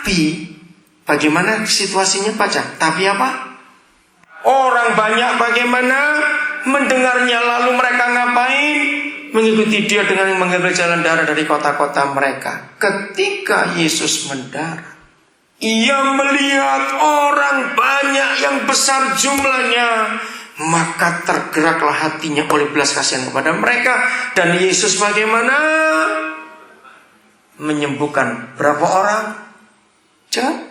Tapi bagaimana situasinya baca? Tapi apa? Orang banyak bagaimana mendengarnya, lalu mereka ngapain? Mengikuti dia dengan mengambil jalan darat dari kota-kota mereka. Ketika Yesus mendarat, ia melihat orang banyak yang besar jumlahnya, maka tergeraklah hatinya oleh belas kasihan kepada mereka. Dan Yesus bagaimana? Menyembuhkan berapa orang?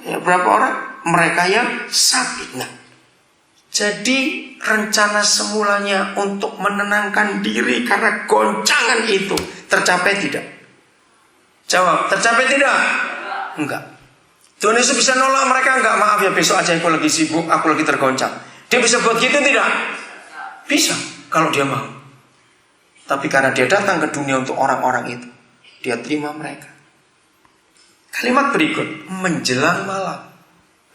Berapa orang? Mereka yang sakit. Nah, jadi rencana semulanya untuk menenangkan diri karena goncangan itu tercapai tidak? Jawab, tercapai tidak? Enggak. Tuhan Yesus bisa nolak mereka? Enggak, maaf ya, besok aja aku lagi sibuk, aku lagi tergoncang. Dia bisa buat gitu tidak? Bisa, kalau dia mau. Tapi karena dia datang ke dunia untuk orang-orang itu, dia terima mereka. Kalimat berikut, menjelang malam.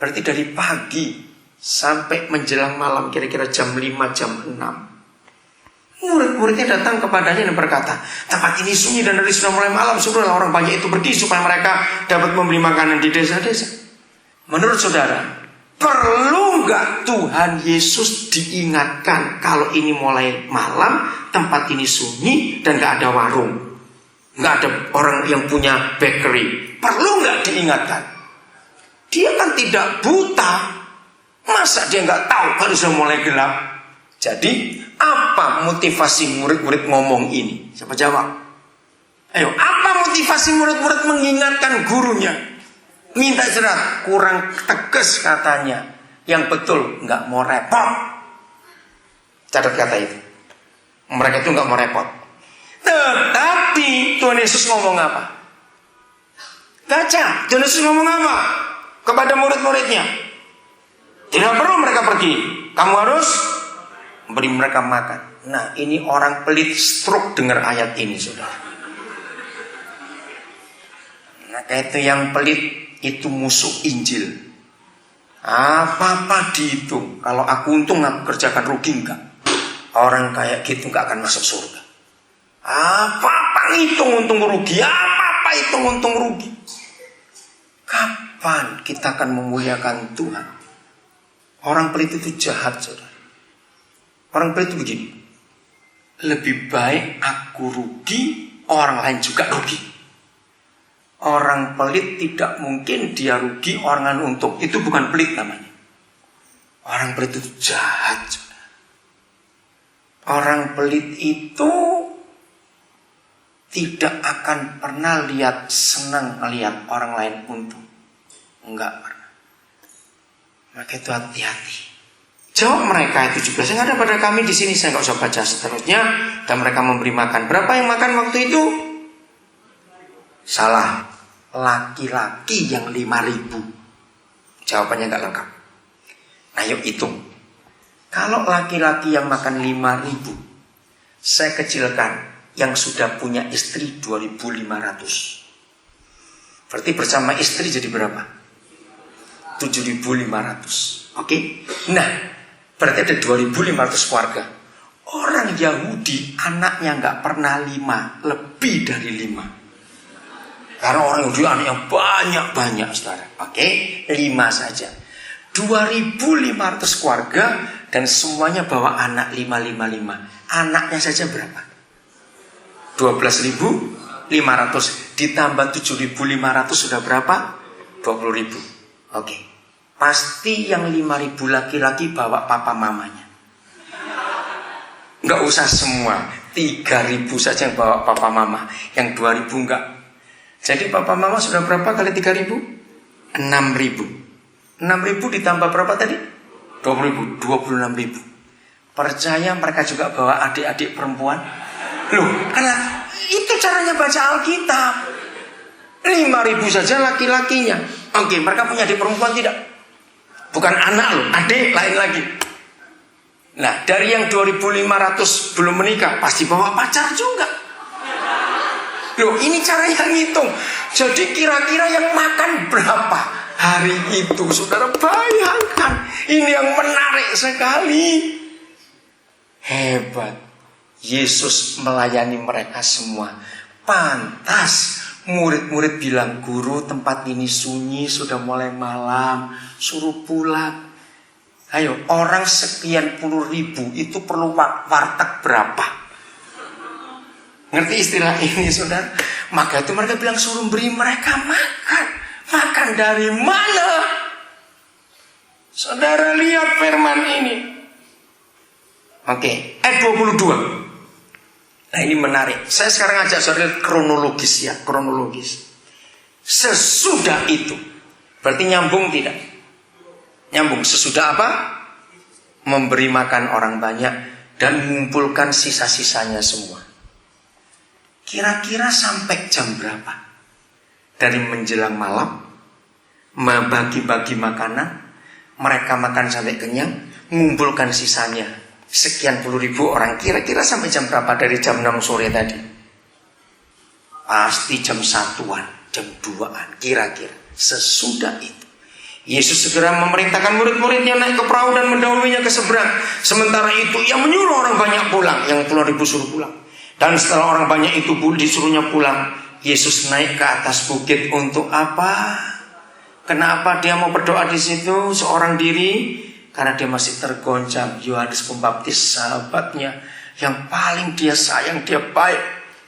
Berarti dari pagi sampai menjelang malam, kira-kira jam 5, jam 6. Murid-muridnya datang kepadanya dan berkata, tempat ini sunyi dan dari sudah mulai malam, suruhlah orang banyak itu pergi supaya mereka dapat membeli makanan di desa-desa. Menurut saudara, perlu nggak Tuhan Yesus diingatkan kalau ini mulai malam, tempat ini sunyi dan nggak ada warung, nggak ada orang yang punya bakery? Perlu nggak diingatkan? Dia kan tidak buta. Masa dia nggak tahu kalau sudah mulai gelap? Jadi apa motivasi murid-murid ngomong ini? Siapa jawab? Ayo, apa motivasi murid-murid mengingatkan gurunya? Minta istirahat, kurang tegas katanya. Yang betul nggak mau repot. Catat kata itu. Mereka itu nggak mau repot. Tetapi Tuhan Yesus ngomong apa? Baca, Tuhan Yesus ngomong apa kepada murid-muridnya? Tidak perlu mereka pergi, kamu harus beri mereka makan. Nah, ini orang pelit stroke dengar ayat ini, saudara. Nah, itu yang pelit itu musuh Injil. Apa-apa dihitung. Kalau aku untung, aku kerjakan rugi enggak? Orang kayak gitu enggak akan masuk surga. Apa-apa hitung untung rugi, apa-apa hitung untung rugi. Kapan kita akan memuliakan Tuhan? Orang pelit itu jahat, saudara. Orang pelit itu begini, lebih baik aku rugi, orang lain juga rugi. Orang pelit tidak mungkin dia rugi, orang lain untung. Itu bukan pelit namanya. Orang pelit itu jahat, saudara. Orang pelit itu tidak akan pernah senang melihat orang lain untung. Enggak pernah. Maka itu hati-hati. Jawab mereka itu juga, saya ada pada kami di sini, saya nggak usah baca seterusnya. Dan mereka memberi makan. Berapa yang makan waktu itu? Salah. Laki-laki yang 5.000. Jawabannya nggak lengkap. Ayo hitung. Kalau laki-laki yang makan 5.000, saya kecilkan. Yang sudah punya istri 2.500. Berarti bersama istri jadi berapa? 7.500. Oke? Nah, berarti ada 2.500 keluarga. Orang Yahudi anaknya nggak pernah 5, lebih dari 5. Karena orang Yahudi anaknya banyak-banyak, saudara. Oke? 5 saja. 2.500 keluarga dan semuanya bawa anak 5. Anaknya saja berapa? 12.500 ditambah 7.500 sudah berapa? 20.000. Oke. Pasti yang 5.000 laki-laki bawa papa mamanya. Enggak usah semua, 3.000 saja yang bawa papa mama. Yang 2.000 enggak. Jadi papa mama sudah berapa kali 3.000? 6.000. 6.000 ditambah berapa tadi? 20.000, 26.000. Percaya mereka juga bawa adik-adik perempuan? Loh, karena itu caranya baca Alkitab. 5.000 saja laki-lakinya. Oke, mereka punya adik perempuan tidak? Bukan anak loh, adik lain lagi. Nah, dari yang 2.500 belum menikah, pasti bawa pacar juga. Loh, ini caranya ngitung. Jadi kira-kira yang makan berapa hari itu? Saudara bayangkan, ini yang menarik sekali. Hebat. Yesus melayani mereka semua. Pantas Murid-murid bilang, guru tempat ini sunyi, sudah mulai malam, suruh pulang. Ayo, orang sekian puluh ribu itu perlu warteg berapa? Ngerti istilah ini, saudara? Maka itu mereka bilang suruh beri mereka makan. Makan dari mana? Saudara lihat firman ini. Oke, ayat 22. Nah ini menarik. Saya sekarang ajak saudara kronologis ya, kronologis. Sesudah itu, berarti nyambung tidak? Nyambung. Sesudah apa? Memberi makan orang banyak dan mengumpulkan sisa-sisanya semua. Kira-kira sampai jam berapa? Dari menjelang malam, membagi-bagi makanan, mereka makan sampai kenyang, mengumpulkan sisanya. Sekian puluh ribu orang, kira-kira sampai jam berapa dari jam 6 sore tadi? Pasti jam 1-an, jam 2-an, kira-kira. Sesudah itu Yesus segera memerintahkan murid-muridnya naik ke perahu dan mendahulunya ke seberang. Sementara itu ia menyuruh orang banyak pulang. Yang puluhan ribu suruh pulang. Dan setelah orang banyak itu disuruhnya pulang, Yesus naik ke atas bukit untuk apa? Kenapa dia mau berdoa di situ seorang diri? Karena dia masih tergoncang. Yohanes Pembaptis, sahabatnya yang paling dia sayang, dia baik,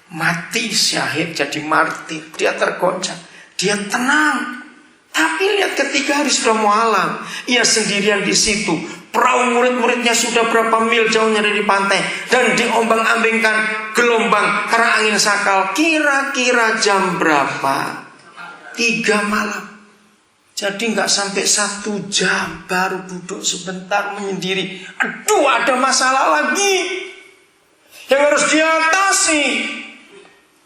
mati syahid jadi martir. Dia tergoncang, dia tenang. Tapi lihat ketika hari sudah malam, ia sendirian di situ. Perahu murid-muridnya sudah berapa mil jauhnya dari pantai dan diombang-ambingkan gelombang karena angin sakal. Kira-kira jam berapa? 3 malam. Jadi nggak sampai 1 jam baru duduk sebentar menyendiri. Aduh, ada masalah lagi yang harus diatasi.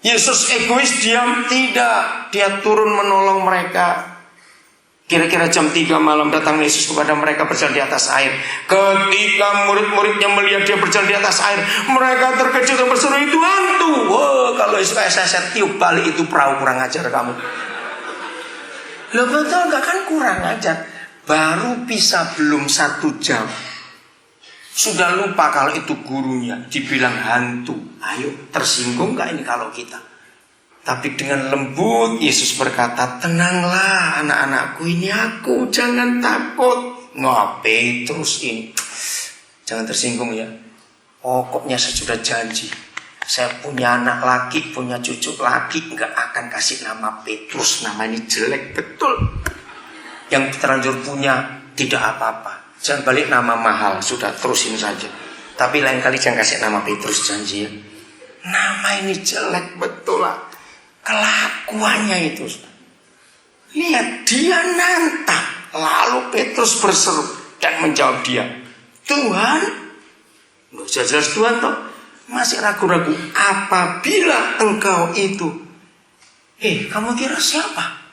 Yesus egois, diam? Tidak. Dia turun menolong mereka. Kira-kira jam 3 malam datang Yesus kepada mereka berjalan di atas air. Ketika murid-muridnya melihat dia berjalan di atas air, mereka terkejut dan berseru, itu hantu. Wah, kalau saya tiup balik itu perahu, kurang ajar kamu. Loh betul gak kan, kurang ajar. Baru bisa belum 1 jam sudah lupa kalau itu gurunya, dibilang hantu. Ayo, tersinggung gak ini kalau kita? Tapi dengan lembut Yesus berkata, tenanglah anak-anakku, ini aku, jangan takut. Ngapain terus ini? Jangan tersinggung ya. Pokoknya saya sudah janji, saya punya anak laki, punya cucu laki, nggak akan kasih nama Petrus. Nama ini jelek betul. Yang terlanjur punya tidak apa-apa. Jangan balik nama mahal, sudah terusin saja. Tapi lain kali jangan kasih nama Petrus, janji ya. Nama ini jelek betul lah. Kelakuannya itu. Lihat, dia nantang. Lalu Petrus berseru dan menjawab dia, Tuhan. Jelas Tuhan toh. Masih ragu-ragu. Apabila engkau itu, kamu kira siapa?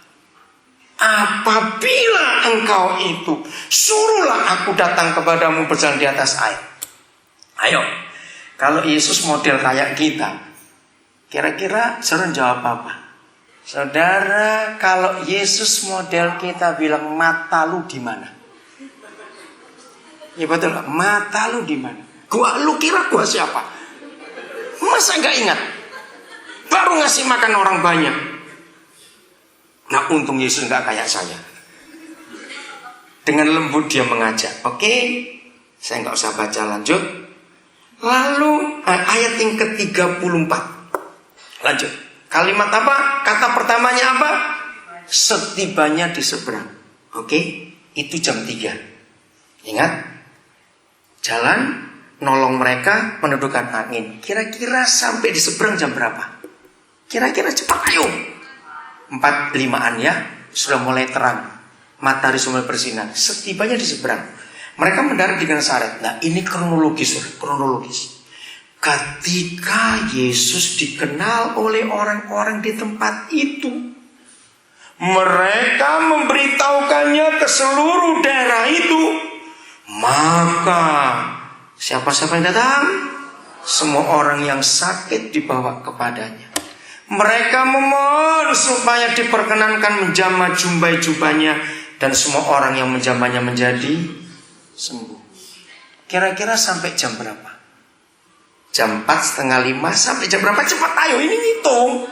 Apabila engkau itu, suruhlah aku datang kepadamu berjalan di atas air. Ayo, kalau Yesus model kayak kita, kira-kira saudara jawab apa? Saudara, kalau Yesus model kita bilang, mata lu di mana? Ya betul, mata lu di mana? Lu kira gua siapa? Masa gak ingat? Baru ngasih makan orang banyak. Nah, untung Yesus gak kayak saya. Dengan lembut dia mengajak. Oke, saya gak usah baca lanjut. Lalu ayat yang ke-34. Lanjut. Kalimat apa? Kata pertamanya apa? Setibanya di seberang. Oke, itu jam 3. Ingat? Jalan, nolong mereka, menundukkan angin. Kira-kira sampai di seberang jam berapa? Kira-kira cepat, ayo. 4:05-an ya, sudah mulai terang. Matahari sudah mulai bersinar. Setibanya di seberang, mereka mendarat di Genesaret. Nah, ini kronologis. Ketika Yesus dikenal oleh orang-orang di tempat itu, mereka memberitahukannya ke seluruh daerah itu. Maka siapa-siapa yang datang? Semua orang yang sakit dibawa kepadanya. Mereka memohon supaya diperkenankan menjamah jubah-jubahnya, dan semua orang yang menjamahnya menjadi sembuh. Kira-kira sampai jam berapa? Jam 4:45 sampai jam berapa? Cepat ayo, ini ngitung.